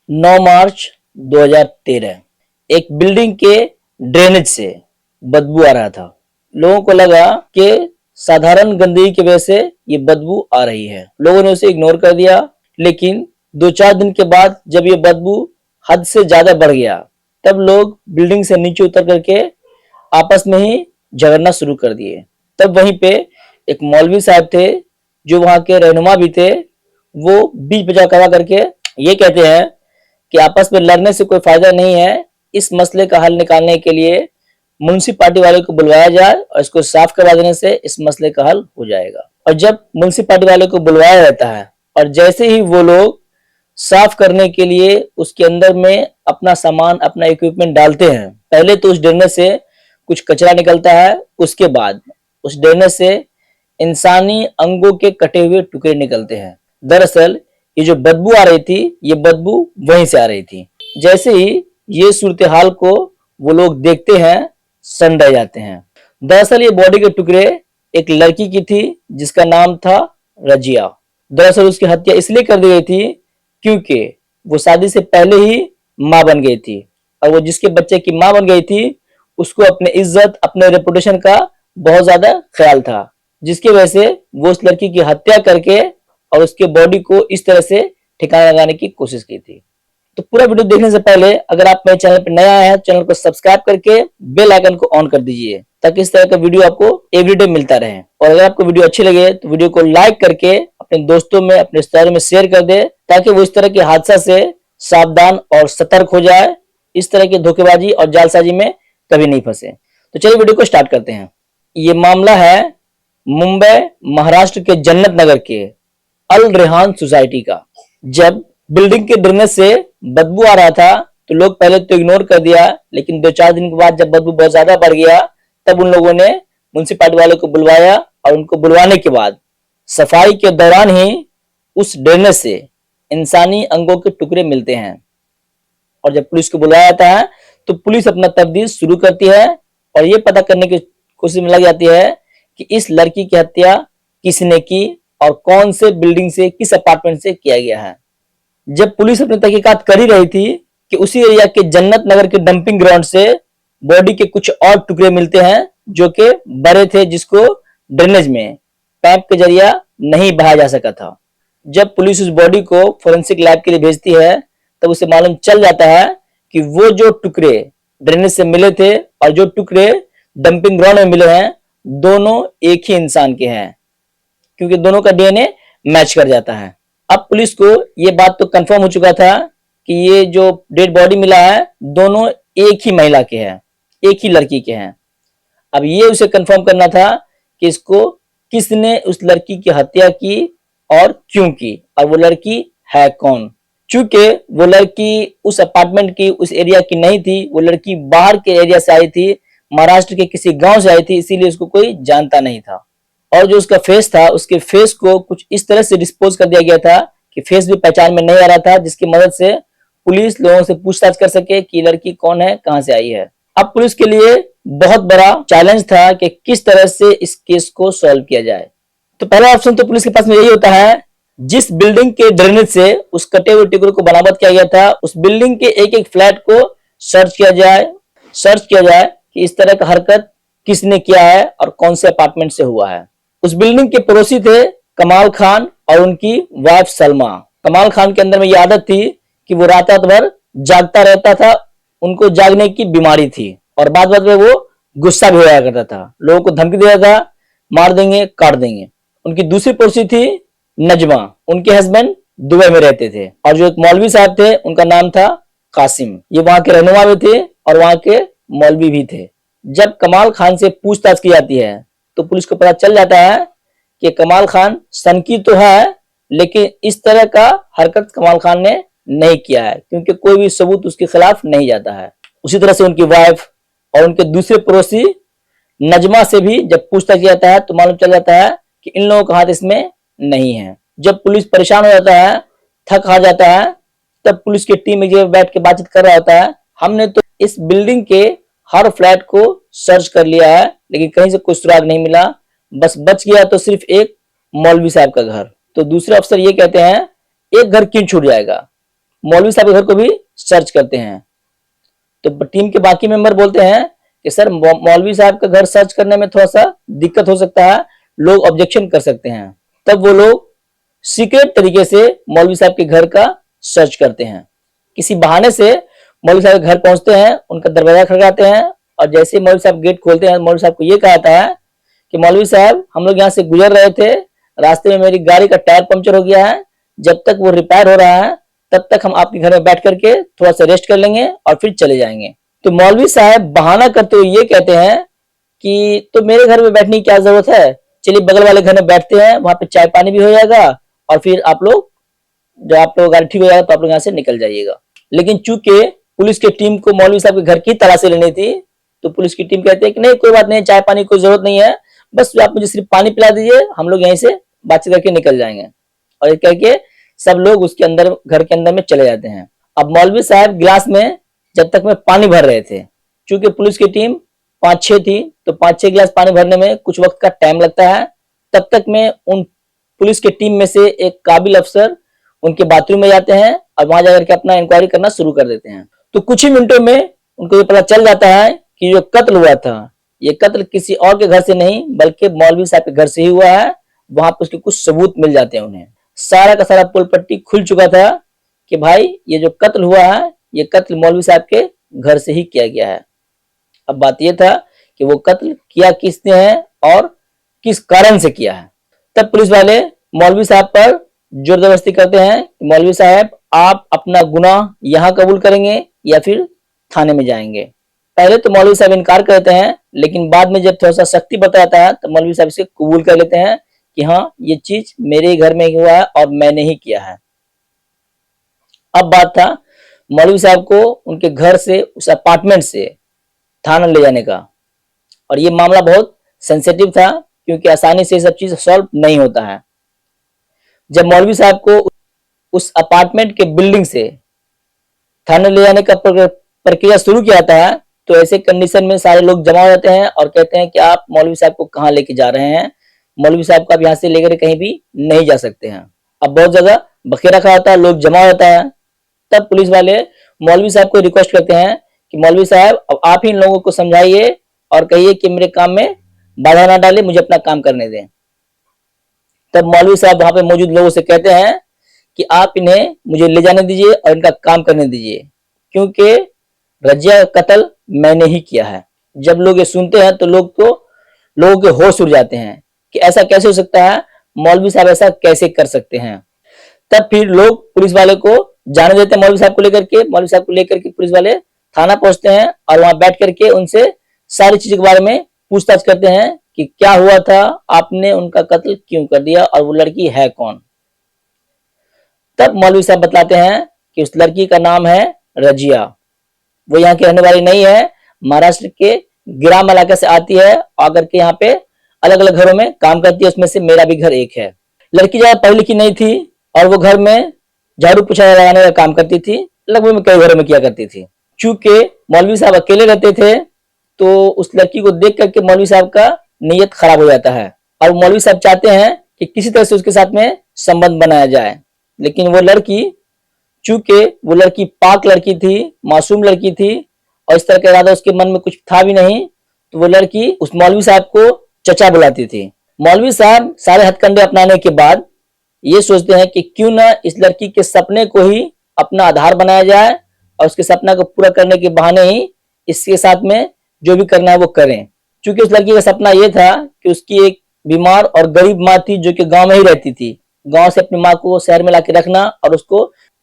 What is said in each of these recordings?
9 मार्च 2013 एक बिल्डिंग के ड्रेनेज से बदबू आ रहा था। लोगों को लगा कि साधारण गंदगी की वजह से ये बदबू आ रही है। लोगों ने उसे इग्नोर कर दिया, लेकिन 2-4 दिन के बाद जब ये बदबू हद से ज्यादा बढ़ गया, तब लोग बिल्डिंग से नीचे उतर करके आपस में ही झगड़ना शुरू कर दिए। तब वहीं पे एक मौलवी साहब थे, जो वहां के रहनुमा भी थे, वो बीच बचा खड़ा करके ये कहते हैं कि आपस में लड़ने से कोई फायदा नहीं है, इस मसले का हल निकालने के लिए म्युनिसिपैलिटी वाले को बुलवाया जाए और इसको साफ करवा देने से इस मसले का हल हो जाएगा। और जब म्युनिसिपैलिटी वाले को बुलवाया जाता है और जैसे ही वो लोग साफ करने के लिए उसके अंदर में अपना सामान, अपना इक्विपमेंट डालते हैं, पहले तो उस ड्रेनेज से कुछ कचरा निकलता है, उसके बाद उस ड्रेनेज से इंसानी अंगों के कटे हुए टुकड़े निकलते हैं। दरअसल ये जो बदबू आ रही थी, ये बदबू वहीं से आ रही थी। जैसे ही ये सूरत हाल को वो लोग देखते हैं, सन रह जाते हैं। दरअसल ये बॉडी के टुकड़े एक लड़की की थी जिसका नाम था रजिया। दरअसल उसकी हत्या इसलिए कर दी गई थी क्योंकि वो शादी से पहले ही मां बन गई थी, और वो जिसके बच्चे की मां बन गई थी उसको अपने इज्जत, अपने रेपुटेशन का बहुत ज्यादा ख्याल था, जिसकी वजह से वो उस लड़की की हत्या करके और उसके बॉडी को इस तरह से ठिकाना लगाने की कोशिश की थी। तो पूरा वीडियो देखने से पहले अगर आप मेरे चैनल पर नया आए हैं, चैनल को सब्सक्राइब करके बेल आइकन को ऑन कर दीजिए, ताकि इस तरह का वीडियो आपको एवरीडे मिलता रहे। और अगर आपको वीडियो अच्छी लगे तो वीडियो को लाइक करके अपने दोस्तों में, अपने रिश्तेदारों में शेयर कर दे, ताकि वो इस तरह के हादसा से सावधान और सतर्क हो जाए, इस तरह की धोखेबाजी और जालसाजी में कभी नहीं फंसे। तो चलिए वीडियो को स्टार्ट करते हैं। ये मामला है मुंबई महाराष्ट्र के जन्नत नगर के अल रेहान सोसाइटी का। जब बिल्डिंग के ड्रेनेज से बदबू आ रहा था तो लोग पहले तो इग्नोर कर दिया, लेकिन 2-4 दिन के बाद जब बदबू बहुत ज्यादा बढ़ गया, तब उन लोगों ने म्युनिसिपैलिटी वाले को बुलवाया, और उनको बुलवाने के बाद सफाई के दौरान ही उस ड्रेनेज से इंसानी अंगों के टुकड़े मिलते हैं। और जब पुलिस को बुलाया जाता है तो पुलिस अपना तफ्तीश शुरू करती है और ये पता करने की कोशिश में लग जाती है कि इस लड़की की हत्या किसने की और कौन से बिल्डिंग से, किस अपार्टमेंट से किया गया है। जब पुलिस अपनी तहकीकात कर ही रही थी कि उसी एरिया के जन्नत नगर के डंपिंग ग्राउंड से बॉडी के कुछ और टुकड़े मिलते हैं जो कि बड़े थे, जिसको ड्रेनेज में पाइप के जरिया नहीं बहाया जा सका था। जब पुलिस उस बॉडी को फोरेंसिक लैब के लिए भेजती है तब उसे मालूम चल जाता है कि वो जो टुकड़े ड्रेनेज से मिले थे और जो टुकड़े डंपिंग ग्राउंड में मिले हैं, दोनों एक ही इंसान के हैं, क्योंकि दोनों का डीएनए मैच कर जाता है। अब पुलिस को ये बात तो कंफर्म हो चुका था कि ये जो डेड बॉडी मिला है दोनों एक ही महिला के हैं, एक ही लड़की के हैं। अब ये उसे कंफर्म करना था कि इसको किसने उस लड़की की हत्या की और क्यों की, और वो लड़की है कौन। चूंकि वो लड़की उस अपार्टमेंट की, उस एरिया की नहीं थी, वो लड़की बाहर के एरिया से आई थी, महाराष्ट्र के किसी गांव से आई थी, इसीलिए उसको कोई जानता नहीं था। और जो उसका फेस था, उसके फेस को कुछ इस तरह से डिस्पोज कर दिया गया था कि फेस भी पहचान में नहीं आ रहा था, जिसकी मदद से पुलिस लोगों से पूछताछ कर सके कि लड़की कौन है, कहां से आई है। अब पुलिस के लिए बहुत बड़ा चैलेंज था कि किस तरह से इस केस को सॉल्व किया जाए। तो पहला ऑप्शन तो पुलिस के पास में यही होता है, जिस बिल्डिंग के ड्रेनेज से उस कटे हुए टुकड़े को बरामद किया गया था, उस बिल्डिंग के एक एक फ्लैट को सर्च किया जाए कि इस तरह का हरकत किसने किया है और कौन से अपार्टमेंट से हुआ है। उस बिल्डिंग के पड़ोसी थे कमाल खान और उनकी वाइफ सलमा। कमाल खान के अंदर में यह आदत थी कि वो रात भर जागता रहता था, उनको जागने की बीमारी थी, और बाद बाद में वो गुस्सा भी होया करता था, लोगों को धमकी देता था, मार देंगे, काट देंगे। उनकी दूसरी पड़ोसी थी नजमा, उनके हस्बैंड दुबई में रहते थे, और जो एक मौलवी साहब थे उनका नाम था कासिम। ये वहां के रहनुमा भी थे और वहां के मौलवी भी थे। जब कमाल खान से पूछताछ की जाती है तो पुलिस को पता चल जाता है कि कमाल खान सनकी तो है, लेकिन इस तरह का हरकत कमाल खान ने नहीं किया है, क्योंकि कोई भी सबूत उसके खिलाफ नहीं जाता है। उसी तरह से उनकी वाइफ और उनके दूसरे पड़ोसी नजमा से भी जब पूछताछ किया जाता है तो मालूम चल जाता है कि इन लोगों का हाथ इसमें नहीं है। जब पुलिस परेशान हो जाता है, थक हार जाता है, तब पुलिस की टीम एक जगह बैठ के बातचीत कर रहा होता है, हमने तो इस बिल्डिंग के हर फ्लैट को सर्च कर लिया है, लेकिन कहीं से कोई सुराग नहीं मिला, बस बच गया तो सिर्फ एक मौलवी साहब का घर। तो दूसरे अफसर ये कहते हैं, एक घर क्यों छूट जाएगा, मौलवी साहब के घर को भी सर्च करते हैं। तो टीम के बाकी मेंबर बोलते हैं कि सर मौलवी साहब का घर सर्च करने में थोड़ा सा दिक्कत हो सकता है, लोग ऑब्जेक्शन कर सकते हैं। तब वो लोग सीक्रेट तरीके से मौलवी साहब के घर का सर्च करते हैं। किसी बहाने से मौलवी साहब के घर पहुंचते हैं, उनका दरवाजा खड़काते हैं और जैसे मौलवी साहब गेट खोलते हैं, मौलवी साहब को ये कहा था कि मौलवी साहब हम लोग यहाँ से गुजर रहे थे, रास्ते में मेरी गाड़ी का टायर पंक्चर हो गया है, जब तक वो रिपेयर हो रहा है तब तक हम आपके घर में बैठ करके थोड़ा सा रेस्ट कर लेंगे और फिर चले जाएंगे। तो मौलवी साहब बहाना करते हुए ये कहते हैं कि तो मेरे घर में बैठने की क्या जरूरत है, चलिए बगल वाले घर में बैठते हैं, वहां पे चाय पानी भी हो जाएगा और फिर आप लोग जब आप लोग गाड़ी ठीक हो जाएगा तो आप लोग यहाँ से निकल जाइएगा। लेकिन चूंकि पुलिस की टीम को मौलवी साहब के घर की तलाशी लेनी थी, तो पुलिस की टीम कहती है कि नहीं कोई बात नहीं, चाय पानी की कोई जरूरत नहीं है, बस आप मुझे सिर्फ पानी पिला दीजिए, हम लोग यहीं से बातचीत करके निकल जाएंगे। और ये कह के सब लोग उसके अंदर घर के अंदर में चले जाते हैं। अब मौलवी साहब गिलास में जब तक में पानी भर रहे थे, चूंकि पुलिस की टीम 5-6 थी तो 5-6 गिलास पानी भरने में कुछ वक्त का टाइम लगता है। तब तक में उन पुलिस की टीम में से एक काबिल अफसर उनके बाथरूम में जाते हैं और वहां जाकर के अपना इंक्वायरी करना शुरू कर देते हैं। तो कुछ ही मिनटों में उनको ये पता चल जाता है कि जो कत्ल हुआ था, ये कत्ल किसी और के घर से नहीं बल्कि मौलवी साहब के घर से ही हुआ है। वहां पर उसके कुछ सबूत मिल जाते हैं उन्हें। सारा का सारा पुल पट्टी खुल चुका था कि भाई ये जो कत्ल हुआ है ये कत्ल मौलवी साहब के घर से ही किया गया है। अब बात यह था कि वो कत्ल किया किसने है और किस कारण से किया है। तब पुलिस वाले मौलवी साहब पर जोर जबरदस्ती करते हैं कि मौलवी साहब आप अपना गुनाह यहाँ कबूल करेंगे या फिर थाने में जाएंगे। पहले तो मौलवी साहब इनकार करते हैं, लेकिन बाद में जब थोड़ा सा सख्ती बताता है तो मौलवी साहब इसे कबूल कर लेते हैं कि हाँ ये चीज मेरे ही घर में हुआ है और मैंने ही किया है। अब बात था मौलवी साहब को उनके घर से उस अपार्टमेंट से थाना ले जाने का, और ये मामला बहुत सेंसिटिव था क्योंकि आसानी से सब चीज सॉल्व नहीं होता है। जब मौलवी साहब को उस अपार्टमेंट के बिल्डिंग से थाने ले जाने का प्रक्रिया शुरू किया था, तो ऐसे कंडीशन में सारे लोग जमा हो जाते हैं और कहते हैं कि आप मौलवी साहब को कहाँ लेके जा रहे हैं, मौलवी साहब को आप यहाँ से लेकर कहीं भी नहीं जा सकते हैं। अब बहुत जगह बखेरा खा होता है, लोग जमा हो जाता है। तब पुलिस वाले मौलवी साहब को रिक्वेस्ट करते हैं कि मौलवी साहब अब आप ही इन लोगों को समझाइए और कहिए कि मेरे काम में बाधा ना डाले, मुझे अपना काम करने दें। तब मौलवी साहब वहां पे मौजूद लोगों से कहते हैं कि आप इन्हें मुझे ले जाने दीजिए और इनका काम करने दीजिए, क्योंकि रजिया का कत्ल मैंने ही किया है। जब लोग ये सुनते हैं तो लोगों के होश उड़ जाते हैं कि ऐसा कैसे हो सकता है, मौलवी साहब ऐसा कैसे कर सकते हैं। तब फिर लोग पुलिस वाले को जाने देते हैं मौलवी साहब को लेकर के। मौलवी साहब को लेकर के पुलिस वाले थाना पहुंचते हैं और वहां बैठ करके उनसे सारी चीजों के बारे में पूछताछ करते हैं कि क्या हुआ था, आपने उनका कत्ल क्यों कर दिया और वो लड़की है कौन। तब मौलवी साहब बतलाते हैं कि उस लड़की का नाम है रजिया, वो यहाँ की रहने वाली नहीं है, महाराष्ट्र के ग्राम इलाके से आती है, आकर के यहाँ पे अलग अलग घरों में काम करती है, उसमें से मेरा भी घर एक है। लड़की ज्यादा पढ़ी लिखी नहीं थी और वो घर में झाड़ू पोछा लगाने का काम करती थी, लगभग कई घरों में किया करती थी। चूंकि मौलवी साहब अकेले रहते थे तो उस लड़की को देख करके मौलवी साहब का नीयत खराब हो जाता है और मौलवी साहब चाहते हैं कि किसी तरह से उसके साथ में संबंध बनाया जाए। लेकिन वो लड़की, चूंकि वो लड़की पाक लड़की थी, मासूम लड़की थी और इस तरह का इरादा उसके मन में कुछ था भी नहीं, तो वो लड़की उस मौलवी साहब को चचा बुलाती थी। मौलवी साहब सारे हथकंडे अपनाने के बाद ये सोचते हैं कि क्यों ना इस लड़की के सपने को ही अपना आधार बनाया जाए और उसके सपना को पूरा करने के बहाने ही इसके साथ में जो भी करना है वो करें। क्योंकि उस लड़की का सपना ये था कि उसकी एक बीमार और गरीब माँ थी जो कि गांव में ही रहती थी, गांव से अपनी माँ को शहर में लाके रखना और उसको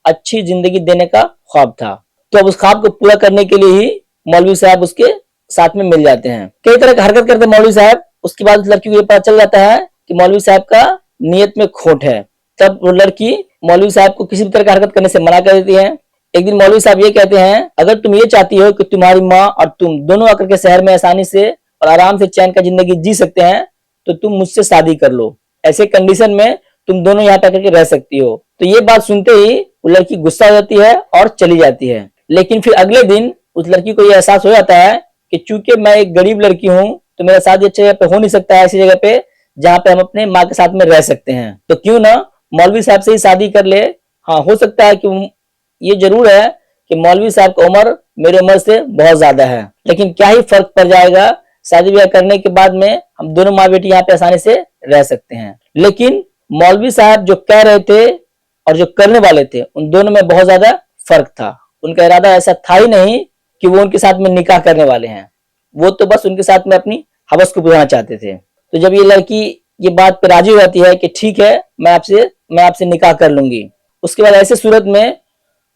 अच्छी जिंदगी देने का ख्वाब था। तो अब उस ख्वाब को पूरा करने के लिए ही मौलवी साहब उसके साथ में मिल जाते हैं। कई तरह की हरकत करते मौलवी साहब। उसके बाद उस लड़की को ये पता चल जाता है कि मौलवी साहब का नियत में खोट है। तब वो लड़की मौलवी साहब को किसी भी तरह की हरकत करने से मना कर देती है। एक दिन मौलवी साहब ये कहते हैं, अगर तुम ये चाहती हो कि तुम्हारी माँ और तुम दोनों आकर के शहर में आसानी से और आराम से चैन का जिंदगी जी सकते हैं तो तुम मुझसे शादी कर लो, ऐसे कंडीशन में तुम दोनों यहाँ आकर के रह सकती हो। तो ये बात सुनते ही वो लड़की गुस्सा हो जाती है और चली जाती है। लेकिन फिर अगले दिन उस लड़की को यह एहसास हो जाता है कि चूंकि मैं एक गरीब लड़की हूँ तो मेरा शादी अच्छी जगह पे हो नहीं सकता है, ऐसी जगह पे जहाँ पे हम अपने माँ के साथ में रह सकते हैं, तो क्यों ना मौलवी साहब से ही शादी कर ले। हाँ, हो सकता है कि ये जरूर है कि मौलवी साहब की उम्र मेरी उम्र से बहुत ज्यादा है, लेकिन क्या ही फर्क पड़ जाएगा, शादी ब्याह करने के बाद में हम दोनों माँ बेटी यहाँ पे आसानी से रह सकते हैं। लेकिन मौलवी साहब जो कह रहे थे और जो करने वाले थे, उन दोनों में बहुत ज्यादा फर्क था। उनका इरादा ऐसा था ही नहीं कि वो उनके साथ में निकाह करने वाले हैं, वो तो बस उनके साथ में अपनी हवस को बुझाना चाहते थे। तो जब ये लड़की ये बात पे राजी हो जाती है कि ठीक है मैं आपसे निकाह कर लूंगी, उसके बाद ऐसे सूरत में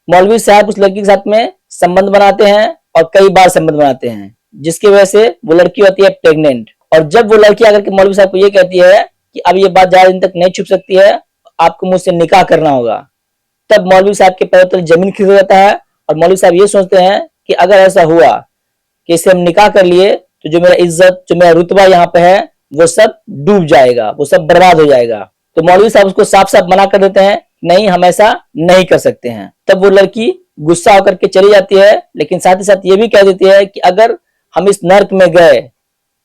मौलवी साहब उस लड़की के साथ में संबंध बनाते हैं और कई बार संबंध बनाते हैं, जिसकी वजह से वो लड़की होती है प्रेग्नेंट। और जब वो लड़की आकर के मौलवी साहब को ये कहती है कि अब ये बात ज्यादा दिन तक नहीं छुप सकती है, आपको मुझसे निकाह करना होगा, तब मौलवी साहब के पैरों तले जमीन खिसक जाता है और मौलवी साहब ये सोचते हैं कि अगर ऐसा हुआ कि इससे हम निकाह कर लिए तो जो मेरा इज्जत, जो मेरा रुतबा यहाँ पे है, वो सब डूब जाएगा, वो सब बर्बाद हो जाएगा। तो मौलवी साहब उसको साफ साफ मना कर देते हैं, नहीं हम ऐसा नहीं कर सकते हैं। तब वो लड़की गुस्सा होकर के चली जाती है, लेकिन साथ ही साथ ये भी कह देती है कि अगर हम इस नर्क में गए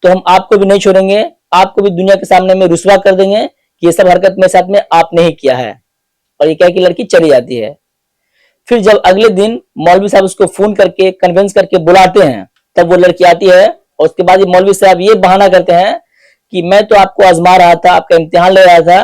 तो हम आपको भी नहीं छोड़ेंगे, आपको भी दुनिया के सामने में रुसवा कर देंगे कि ये सब हरकत मेरे साथ में आपने ही किया है। और ये कह के लड़की चली जाती है। फिर जब अगले दिन मौलवी साहब उसको फोन करके कन्विंस करके बुलाते हैं, तब वो लड़की आती है और उसके बाद मौलवी साहब ये बहाना करते हैं कि मैं तो आपको आजमा रहा था, आपका इम्तिहान ले रहा था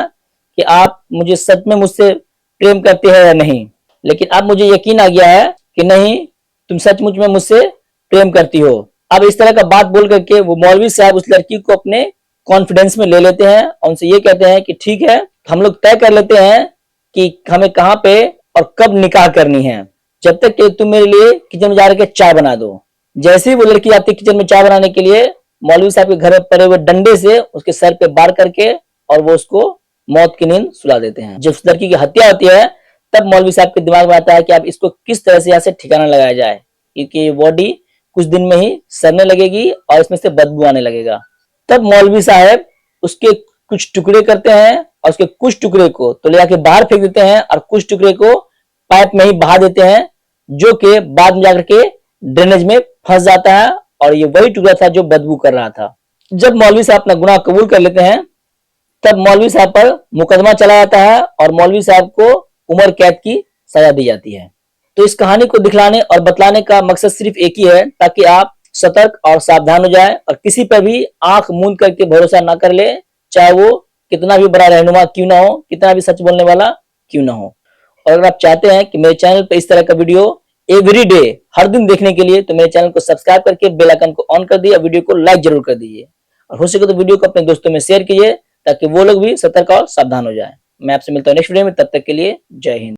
कि आप मुझे सच में मुझसे प्रेम करते हैं या नहीं, लेकिन अब मुझे यकीन आ गया है कि नहीं, तुम सचमुच में मुझसे प्रेम करती हो। अब इस तरह का बात बोल करके वो मौलवी साहब उस लड़की को अपने कॉन्फिडेंस में ले लेते हैं और उनसे ये कहते हैं कि ठीक है हम लोग तय कर लेते हैं कि हमें कहाँ पे और कब निकाह करनी है, जब तक कि तुम मेरे लिए किचन में जा के चाय बना दो। जैसे ही वो लड़की आती है किचन में चाय बनाने के लिए, मौलवी साहब के घर में पड़े हुए डंडे से उसके सर पे बार करके और वो उसको मौत की नींद सुला देते हैं। जब उस लड़की की हत्या होती है तब मौलवी साहब के दिमाग में आता है कि अब इसको किस तरह से यहाँ से ठिकाना लगाया जाए, क्योंकि बॉडी कुछ दिन में ही सड़ने लगेगी और इसमें से बदबू आने लगेगा। तब मौलवी साहब उसके कुछ टुकड़े करते हैं और उसके कुछ टुकड़े को तो ले जाके बाहर फेंक देते हैं और कुछ टुकड़े को पाइप में ही बहा देते हैं, जो कि बाद में जाकर के ड्रेनेज में फंस जाता है और ये वही टुकड़ा था जो बदबू कर रहा था। जब मौलवी साहब अपना गुनाह कबूल कर लेते हैं तब मौलवी साहब पर मुकदमा चला जाता है और मौलवी साहब को उम्र कैद की सजा दी जाती है। तो इस कहानी को दिखलाने और बतलाने का मकसद सिर्फ एक ही है, ताकि आप सतर्क और सावधान हो जाए और किसी पर भी आंख मूंद करके भरोसा ना कर ले, चाहे वो कितना भी बड़ा रहनुमा क्यों ना हो, कितना भी सच बोलने वाला क्यों ना हो। और अगर आप चाहते हैं कि मेरे चैनल पर इस तरह का वीडियो एवरी डे हर दिन देखने के लिए, तो मेरे चैनल को सब्सक्राइब करके बेल आइकन को ऑन कर दिए और वीडियो को लाइक जरूर कर दीजिए और हो सके तो वीडियो को अपने दोस्तों में शेयर कीजिए ताकि वो लोग भी सतर्क और सावधान हो जाए। मैं आपसे मिलता हूँ नेक्स्ट वीडियो में, तब तक के लिए जय हिंद।